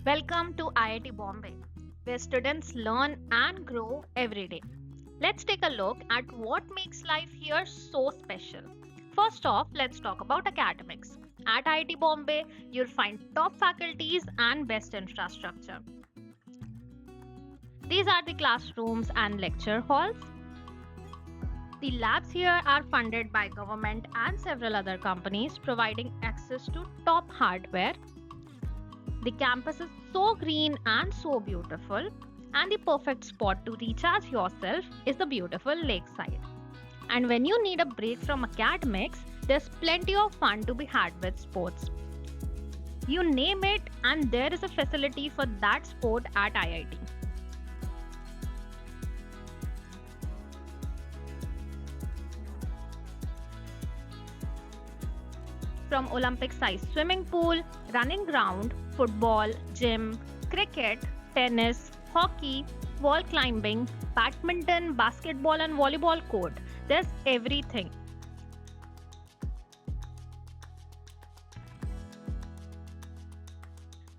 Welcome to IIT Bombay, where students learn and grow every day. Let's take a look at what makes life here so special. First off, let's talk about academics. At IIT Bombay, you'll find top faculties and best infrastructure. These are the classrooms and lecture halls. The labs here are funded by government and several other companies, providing access to top hardware. The campus is so green and so beautiful, and the perfect spot to recharge yourself is the beautiful Lakeside. And when you need a break from academics, there's plenty of fun to be had with sports. You name it, and there is a facility for that sport at IIT. From Olympic sized swimming pool, running ground, football, gym, cricket, tennis, hockey, wall climbing, badminton, basketball, and volleyball court. There's everything.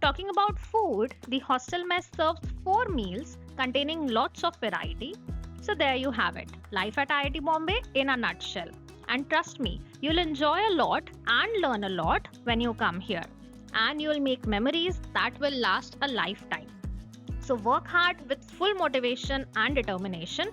Talking about food, the hostel mess serves 4 meals containing lots of variety. So there you have it. Life at IIT Bombay in a nutshell. And trust me, you'll enjoy a lot and learn a lot when you come here. And you'll make memories that will last a lifetime. So work hard with full motivation and determination